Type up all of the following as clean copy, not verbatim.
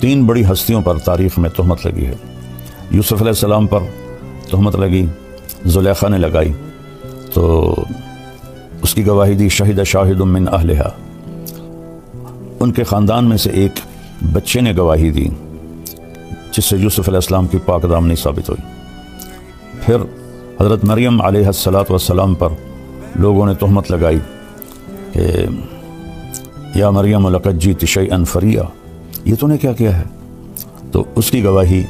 3 بڑی ہستیوں پر تاریخ میں تہمت لگی ہے۔ یوسف علیہ السلام پر تہمت لگی، زلیخا نے لگائی تو اس کی گواہی دی شہد شاہد من اہلہا، ان کے خاندان میں سے ایک بچے نے گواہی دی جس سے یوسف علیہ السلام کی پاک دامنی ثابت ہوئی۔ پھر حضرت مریم علیہ السلام پر لوگوں نے تہمت لگائی کہ یا مریم لقد جئت شیئا فریا، یہ تو نے کیا کیا ہے؟ تو اس کی گواہی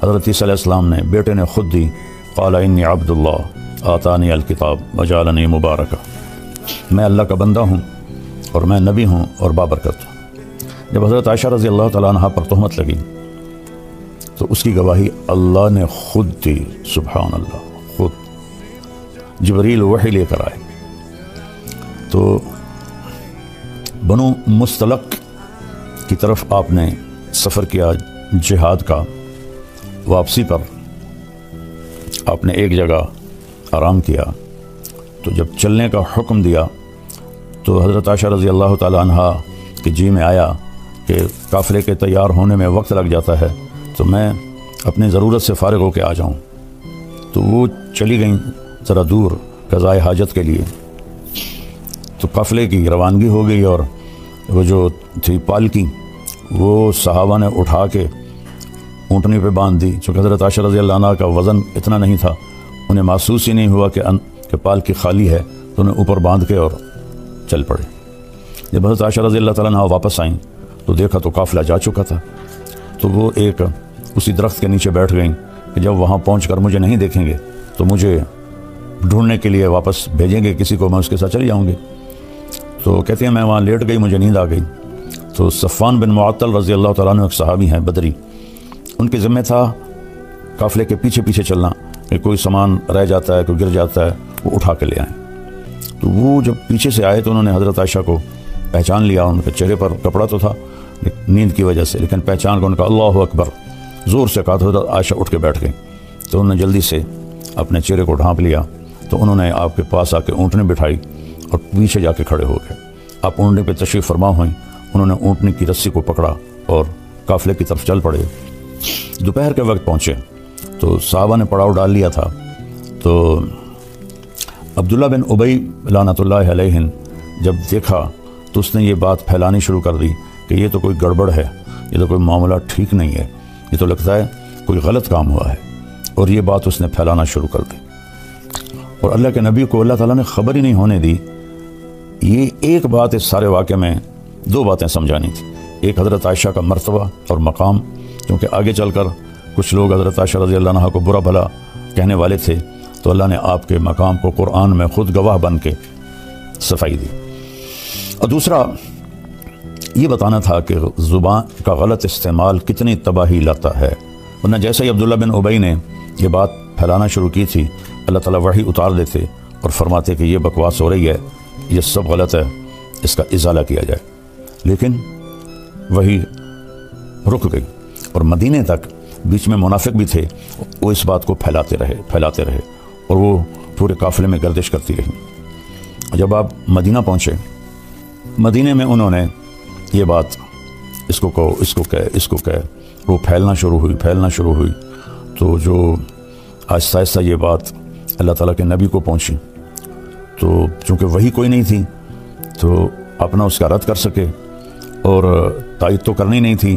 حضرت عیسیٰ علیہ السلام نے بیٹے نے خود دی، قال انی عبد اللہ آتانی الکتاب وجعلنی مبارکا، میں اللہ کا بندہ ہوں اور میں نبی ہوں اور بابرکت ہوں۔ جب حضرت عائشہ رضی اللہ تعالیٰ عنہ پر تہمت لگی تو اس کی گواہی اللہ نے خود دی، سبحان اللہ، خود جبریل وحی لے کر آئے۔ تو بنو مستلق کی طرف آپ نے سفر کیا جہاد کا، واپسی پر آپ نے ایک جگہ آرام کیا، تو جب چلنے کا حکم دیا تو حضرت عائشہ رضی اللہ تعالی عنہ کے جی میں آیا کہ قافلے کے تیار ہونے میں وقت لگ جاتا ہے تو میں اپنی ضرورت سے فارغ ہو کے آ جاؤں۔ تو وہ چلی گئیں ذرا دور قضائے حاجت کے لیے، تو قافلے کی روانگی ہو گئی اور وہ جو تھی پالکی وہ صحابہ نے اٹھا کے اونٹنی پہ باندھ دی، چونکہ حضرت عائشہ رضی اللہ عنہ کا وزن اتنا نہیں تھا، انہیں محسوس ہی نہیں ہوا کہ پالکی خالی ہے، تو انہیں اوپر باندھ کے اور چل پڑے۔ جب حضرت عائشہ رضی اللہ تعالیٰ عنہ واپس آئیں تو دیکھا تو قافلہ جا چکا تھا، تو وہ ایک اسی درخت کے نیچے بیٹھ گئیں کہ جب وہاں پہنچ کر مجھے نہیں دیکھیں گے تو مجھے ڈھونڈنے کے لیے واپس بھیجیں گے کسی کو، میں اس کے ساتھ چلی جاؤں گی۔ تو کہتے ہیں میں وہاں لیٹ گئی، مجھے نیند آ گئی۔ تو صفوان بن معطل رضی اللہ تعالیٰ عنہ ایک صحابی ہیں بدری، ان کے ذمہ تھا قافلے کے پیچھے پیچھے چلنا کہ کوئی سامان رہ جاتا ہے، کوئی گر جاتا ہے، وہ اٹھا کے لے آئیں۔ تو وہ جب پیچھے سے آئے تو انہوں نے حضرت عائشہ کو پہچان لیا، ان کے چہرے پر کپڑا تو تھا نیند کی وجہ سے، لیکن پہچان کو ان کا اللہ اکبر زور سے کہا، تو حضرت عائشہ اٹھ کے بیٹھ گئی۔ تو انہوں نے جلدی سے اپنے چہرے کو ڈھانپ لیا، تو انہوں نے آپ کے پاس آ کے اونٹنی بٹھائی اور پیچھے جا کے کھڑے ہو گئے۔ آپ اونٹنی پہ تشریف فرما ہوئیں، انہوں نے اونٹنی کی رسی کو پکڑا اور قافلے کی طرف چل پڑے۔ دوپہر کے وقت پہنچے تو صحابہ نے پڑاؤ ڈال لیا تھا، تو عبداللہ بن ابی لعنت اللہ علیہ جب دیکھا تو اس نے یہ بات پھیلانی شروع کر دی کہ یہ تو کوئی گڑبڑ ہے، یہ تو کوئی معاملہ ٹھیک نہیں ہے، یہ تو لگتا ہے کوئی غلط کام ہوا ہے، اور یہ بات اس نے پھیلانا شروع کر دی۔ اور اللہ کے نبی کو اللہ تعالیٰ نے خبر ہی نہیں ہونے دی۔ یہ ایک بات اس سارے واقعے میں 2 باتیں سمجھانی تھی، ایک حضرت عائشہ کا مرتبہ اور مقام، کیونکہ آگے چل کر کچھ لوگ حضرت عائشہ رضی اللہ عنہ کو برا بھلا کہنے والے تھے، تو اللہ نے آپ کے مقام کو قرآن میں خود گواہ بن کے صفائی دی۔ اور دوسرا یہ بتانا تھا کہ زبان کا غلط استعمال کتنی تباہی لاتا ہے، ورنہ جیسے ہی عبداللہ بن ابی نے یہ بات پھیلانا شروع کی تھی، اللہ تعالیٰ وحی اتار دیتے اور فرماتے کہ یہ بکواس ہو رہی ہے، یہ سب غلط ہے، اس کا ازالہ کیا جائے۔ لیکن وہی رک گئی، اور مدینے تک بیچ میں منافق بھی تھے، وہ اس بات کو پھیلاتے رہے اور وہ پورے قافلے میں گردش کرتی رہی۔ جب آپ مدینہ پہنچے، مدینے میں انہوں نے یہ بات اس کو کہو، اس کو کہے، وہ پھیلنا شروع ہوئی، تو جو آہستہ آہستہ یہ بات اللہ تعالیٰ کے نبی کو پہنچی، تو چونکہ وہی کوئی نہیں تھی تو اپنا اس کا رد کر سکے، اور تائید تو کرنی نہیں تھی،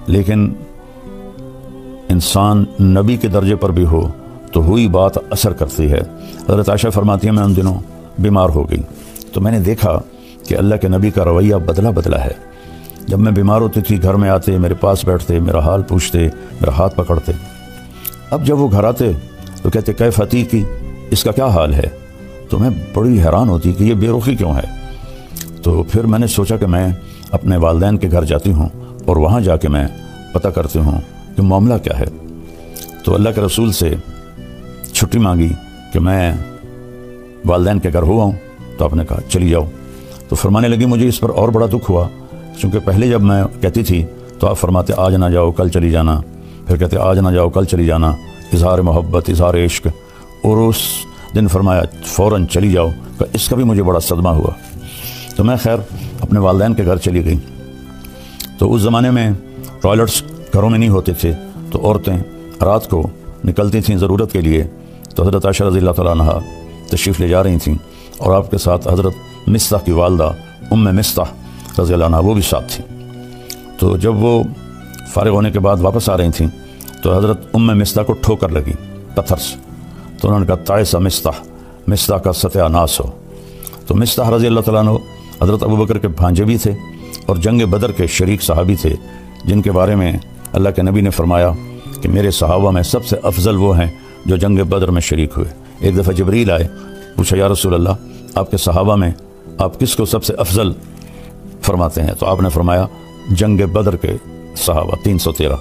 لیکن انسان نبی کے درجے پر بھی ہو تو ہوئی بات اثر کرتی ہے۔ حضرت عائشہ فرماتی ہے میں ان دنوں بیمار ہو گئی، تو میں نے دیکھا کہ اللہ کے نبی کا رویہ بدلا ہے۔ جب میں بیمار ہوتی تھی گھر میں آتے، میرے پاس بیٹھتے، میرا حال پوچھتے، میرا ہاتھ پکڑتے۔ اب جب وہ گھر آتے تو کہتے کیف عتیقی، اس کا کیا حال ہے؟ تو میں بڑی حیران ہوتی کہ یہ بے رخی کیوں ہے۔ تو پھر میں نے سوچا کہ میں اپنے والدین کے گھر جاتی ہوں اور وہاں جا کے میں پتہ کرتی ہوں کہ معاملہ کیا ہے۔ تو اللہ کے رسول سے چھٹی مانگی کہ میں والدین کے گھر ہوا ہوں، تو آپ نے کہا چلی جاؤ۔ تو فرمانے لگی مجھے اس پر اور بڑا دکھ ہوا، چونکہ پہلے جب میں کہتی تھی تو آپ فرماتے آج نہ جاؤ کل چلی جانا، پھر کہتے آج نہ جاؤ کل چلی جانا، اظہار محبت، اظہار عشق، اور اس دن فرمایا فوراً چلی جاؤ، اس کا بھی مجھے بڑا صدمہ ہوا۔ تو میں خیر اپنے والدین کے گھر چلی گئی۔ تو اس زمانے میں ٹوائلٹس گھروں میں نہیں ہوتے تھے تو عورتیں رات کو نکلتی تھیں ضرورت کے لیے، تو حضرت عائشہ رضی اللہ تعالیٰ عنہ تشریف لے جا رہی تھیں، اور آپ کے ساتھ حضرت مصطح کی والدہ ام مصطح رضی اللہ عنہ وہ بھی ساتھ تھیں۔ تو جب وہ فارغ ہونے کے بعد واپس آ رہی تھیں تو حضرت ام مصطح کو ٹھوکر لگی پتھر سے، تو انہوں نے کہا تعس مصطح کا ستیہ ناس ہو۔ تو مصطح رضی اللہ تعالیٰ عنہ حضرت ابوبکر کے بھانجے بھی تھے اور جنگ بدر کے شریک صحابی تھے، جن کے بارے میں اللہ کے نبی نے فرمایا کہ میرے صحابہ میں سب سے افضل وہ ہیں جو جنگ بدر میں شریک ہوئے۔ ایک دفعہ جبریل آئے، پوچھا یا رسول اللہ آپ کے صحابہ میں آپ کس کو سب سے افضل فرماتے ہیں؟ تو آپ نے فرمایا جنگ بدر کے صحابہ 313۔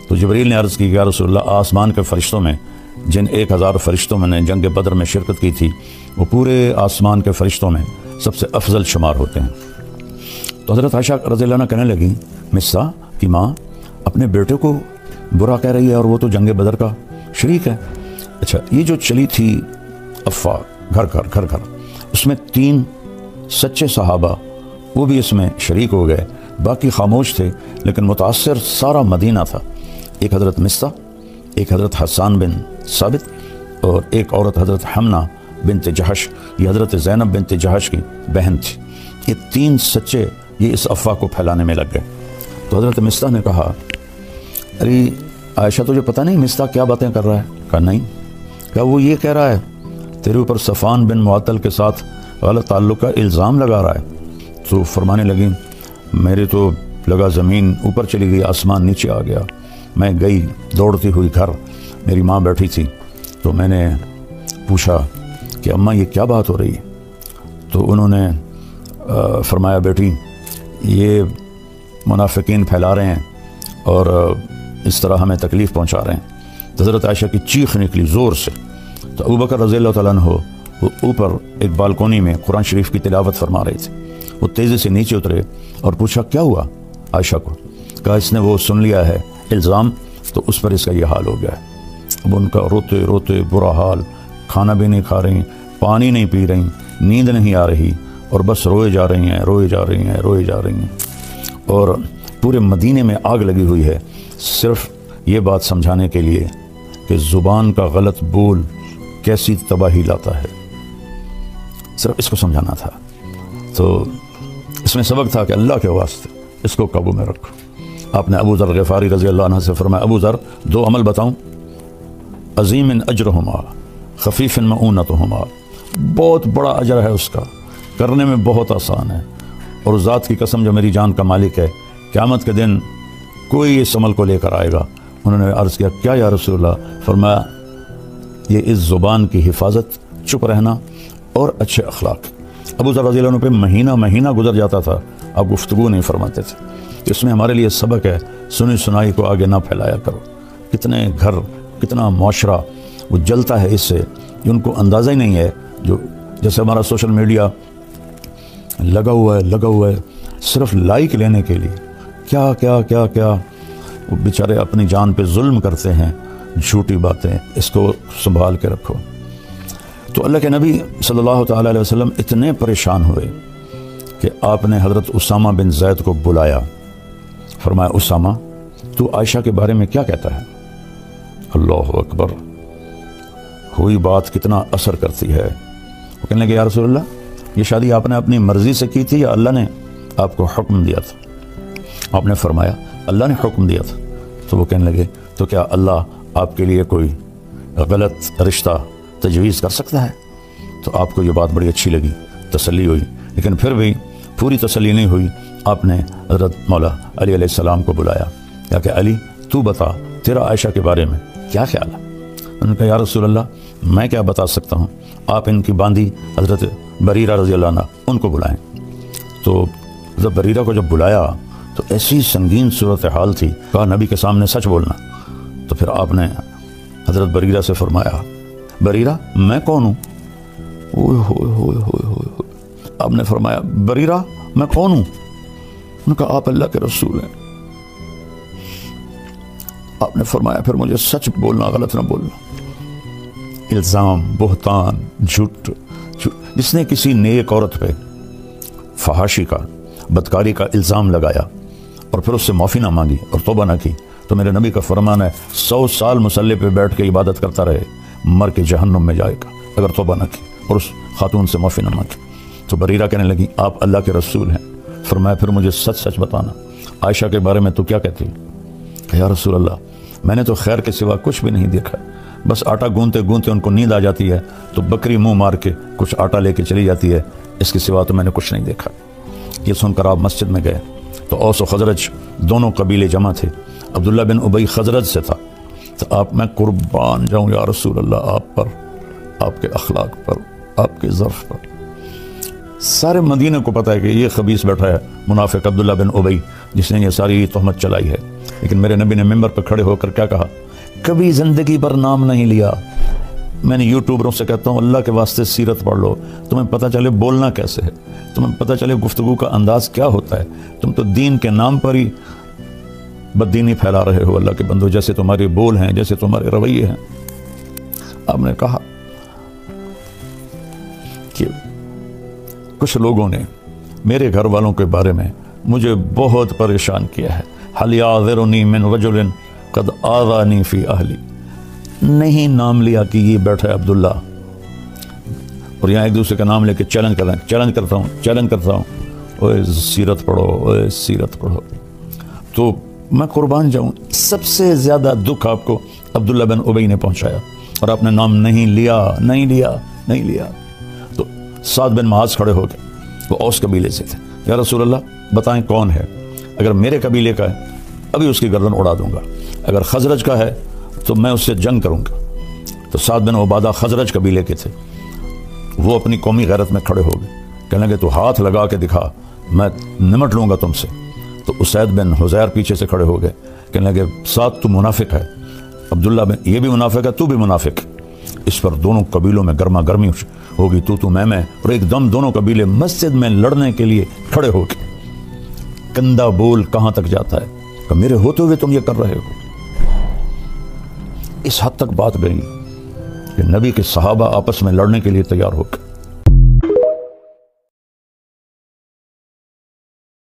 تو جبریل نے عرض کی کہ یا رسول اللہ آسمان کے فرشتوں میں جن 1000 فرشتوں میں نے جنگ بدر میں شرکت کی تھی وہ پورے آسمان کے فرشتوں میں سب سے افضل شمار ہوتے ہیں۔ تو حضرت عائشہ رضی اللہ عنہ کہنے لگی مصطح کی ماں اپنے بیٹے کو برا کہہ رہی ہے اور وہ تو جنگ بدر کا شریک ہے۔ اچھا یہ جو چلی تھی افواہ گھر گھر اس میں 3 سچے صحابہ وہ بھی اس میں شریک ہو گئے، باقی خاموش تھے، لیکن متاثر سارا مدینہ تھا۔ ایک حضرت مصطح، ایک حضرت حسان بن ثابت، اور ایک عورت حضرت حمنہ بنت جہش، یہ حضرت زینب بنت جہش کی بہن تھی۔ یہ 3 سچے یہ اس افواہ کو پھیلانے میں لگ گئے۔ تو حضرت مصطح نے کہا ارے عائشہ تجھے پتہ نہیں مصطح کیا باتیں کر رہا ہے؟ کہا نہیں۔ کہا وہ یہ کہہ رہا ہے تیرے اوپر صفوان بن معطل کے ساتھ غلط تعلق کا الزام لگا رہا ہے۔ تو فرمانے لگی میرے تو لگا زمین اوپر چلی گئی، آسمان نیچے آ گیا۔ میں گئی دوڑتی ہوئی گھر، میری ماں بیٹھی تھی، تو میں نے پوچھا کہ اماں یہ کیا بات ہو رہی ہے؟ تو انہوں نے فرمایا بیٹی یہ منافقین پھیلا رہے ہیں اور اس طرح ہمیں تکلیف پہنچا رہے ہیں۔ تو حضرت عائشہ کی چیخ نکلی زور سے۔ تو ابوبکر رضی اللہ تعالیٰ عنہ وہ اوپر ایک بالکونی میں قرآن شریف کی تلاوت فرما رہے تھے، وہ تیزی سے نیچے اترے اور پوچھا کیا ہوا عائشہ کو؟ کہا اس نے وہ سن لیا ہے الزام، تو اس پر اس کا یہ حال ہو گیا ہے۔ اب ان کا روتے روتے برا حال، کھانا بھی نہیں کھا رہی، پانی نہیں پی رہی، نیند نہیں آ رہی، اور بس روئے جا رہی ہیں۔ اور پورے مدینے میں آگ لگی ہوئی ہے، صرف یہ بات سمجھانے کے لیے کہ زبان کا غلط بول کیسی تباہی لاتا ہے، صرف اس کو سمجھانا تھا۔ تو اس میں سبق تھا کہ اللہ کے واسطے اس کو قابو میں رکھو۔ آپ نے ابو ذر غفاری رضی اللہ عنہ سے فرمایا ابو ذر 2 عمل بتاؤں، عظیم اجرہما خفیف معونتہما، بہت بڑا اجر ہے اس کا، کرنے میں بہت آسان ہے، اور ذات کی قسم جو میری جان کا مالک ہے قیامت کے دن کوئی اس عمل کو لے کر آئے گا۔ انہوں نے عرض کیا کیا یا رسول اللہ؟ فرمایا یہ اس زبان کی حفاظت، چپ رہنا اور اچھے اخلاق۔ ابو ذر رضی اللہ عنہ پہ مہینہ گزر جاتا تھا، آپ گفتگو نہیں فرماتے تھے۔ اس میں ہمارے لیے سبق ہے، سنی سنائی کو آگے نہ پھیلایا کرو۔ کتنے گھر، کتنا معاشرہ وہ جلتا ہے اس سے، ان کو اندازہ ہی نہیں ہے۔ جو جیسے ہمارا سوشل میڈیا لگا ہوا ہے صرف لائک لینے کے لیے، کیا وہ بیچارے اپنی جان پہ ظلم کرتے ہیں، جھوٹی باتیں، اس کو سنبھال کے رکھو۔ تو اللہ کے نبی صلی اللہ تعالیٰ علیہ وسلم اتنے پریشان ہوئے کہ آپ نے حضرت اسامہ بن زید کو بلایا، فرمایا اسامہ تو عائشہ کے بارے میں کیا کہتا ہے؟ اللہ اکبر، ہوئی بات کتنا اثر کرتی ہے۔ وہ کہنے لگے یا رسول اللہ یہ شادی آپ نے اپنی مرضی سے کی تھی یا اللہ نے آپ کو حکم دیا تھا؟ آپ نے فرمایا اللہ نے حکم دیا تھا۔ تو وہ کہنے لگے تو کیا اللہ آپ کے لیے کوئی غلط رشتہ تجویز کر سکتا ہے؟ تو آپ کو یہ بات بڑی اچھی لگی، تسلی ہوئی، لیکن پھر بھی پوری تسلی نہیں ہوئی۔ آپ نے حضرت مولا علی علیہ السلام کو بلایا، کہا کہ علی تو بتا تیرا عائشہ کے بارے میں کیا خیال ہے؟ انہوں نے کہا یا رسول اللہ میں کیا بتا سکتا ہوں، آپ ان کی باندھی حضرت بریرہ رضی اللہ عنہ ان کو بلائیں۔ تو حضرت بریرہ کو جب بلایا تو ایسی سنگین صورتحال تھی، کہا نبی کے سامنے سچ بولنا۔ تو پھر آپ نے حضرت بریرہ سے فرمایا بریرہ میں کون ہوں؟ آپ نے فرمایا بریرہ میں کون ہوں؟ انہوں نے کہا آپ اللہ کے رسول ہیں۔ آپ نے فرمایا پھر مجھے سچ بولنا، غلط نہ بولنا۔ الزام، بہتان، جھوٹ، جس نے کسی نیک عورت پہ فحاشی کا، بدکاری کا الزام لگایا اور پھر اس سے معافی نہ مانگی اور توبہ نہ کی تو میرے نبی کا فرمان ہے 100 سال مصلی پہ بیٹھ کے عبادت کرتا رہے مر کے جہنم میں جائے گا اگر توبہ نہ کی اور اس خاتون سے معافی نہ مانگی۔ تو بریرہ کہنے لگی آپ اللہ کے رسول ہیں، فرمایا پھر مجھے سچ سچ بتانا عائشہ کے بارے میں تو کیا کہتی؟ کہ یا رسول اللہ میں نے تو خیر کے سوا کچھ بھی نہیں دیکھا، بس آٹا گونتے گونتے ان کو نیند آ جاتی ہے تو بکری منہ مار کے کچھ آٹا لے کے چلی جاتی ہے، اس کے سوا تو میں نے کچھ نہیں دیکھا۔ یہ سن کر آپ مسجد میں گئے تو اوس و خزرج دونوں قبیلے جمع تھے، عبداللہ بن ابی خزرج سے تھا، تو آپ میں قربان جاؤں یا رسول اللہ آپ پر، آپ کے اخلاق پر، آپ کے ظرف پر۔ سارے مدینہ کو پتہ ہے کہ یہ خبیث بیٹھا ہے منافق عبداللہ بن ابی جس نے یہ ساری تہمت چلائی ہے، لیکن میرے نبی نے ممبر پر کھڑے ہو کر کیا کہا؟ کبھی زندگی پر نام نہیں لیا۔ میں نے یوٹیوبروں سے کہتا ہوں اللہ کے واسطے سیرت پڑھ لو، تمہیں پتہ چلے بولنا کیسے ہے، تمہیں پتہ چلے گفتگو کا انداز کیا ہوتا ہے۔ تم تو دین کے نام پر ہی بددینی پھیلا رہے ہو اللہ کے بندو، جیسے تمہارے بول ہیں، جیسے تمہارے رویے ہیں۔ آپ نے کہا کہ کچھ لوگوں نے میرے گھر والوں کے بارے میں مجھے بہت پریشان کیا ہے، حل یعذرنی من رجل قد آذانی فی اہلی، نہیں نام لیا کہ یہ بیٹھا ہے عبداللہ، اور یہاں ایک دوسرے کا نام لے کے چیلنج کر رہے ہیں، چیلنج کرتا ہوں اوے سیرت پڑھو، اوے سیرت پڑھو۔ تو میں قربان جاؤں، سب سے زیادہ دکھ آپ کو عبداللہ بن ابی نے پہنچایا اور آپ نے نام نہیں لیا۔ تو سعد بن معاذ کھڑے ہو گئے، وہ اوس قبیلے سے تھے۔ یا رسول اللہ بتائیں کون ہے؟ اگر میرے قبیلے کا ہے ابھی اس کی گردن اڑا دوں گا، اگر خزرج کا ہے تو میں اس سے جنگ کروں گا۔ تو سعد بن عبادہ خزرج قبیلے کے تھے، وہ اپنی قومی غیرت میں کھڑے ہو گئے، کہنے لگے تو ہاتھ لگا کے دکھا میں نمٹ لوں گا تم سے۔ تو اسید بن حزیر پیچھے سے کھڑے ہو گئے، کہنے لگے سعد تو منافق ہے، عبداللہ بن یہ بھی منافق ہے، تو بھی منافق۔ اس پر دونوں قبیلوں میں گرما گرمی ہوگی، تو میں، اور ایک دم دونوں قبیلے مسجد میں لڑنے کے لیے کھڑے ہو گئے۔ کندھا بول کہاں تک جاتا ہے کہ میرے ہوتے ہوئے تم یہ کر رہے ہو۔ اس حد تک بات گئی کہ نبی کے صحابہ آپس میں لڑنے کے لیے تیار ہو گئے۔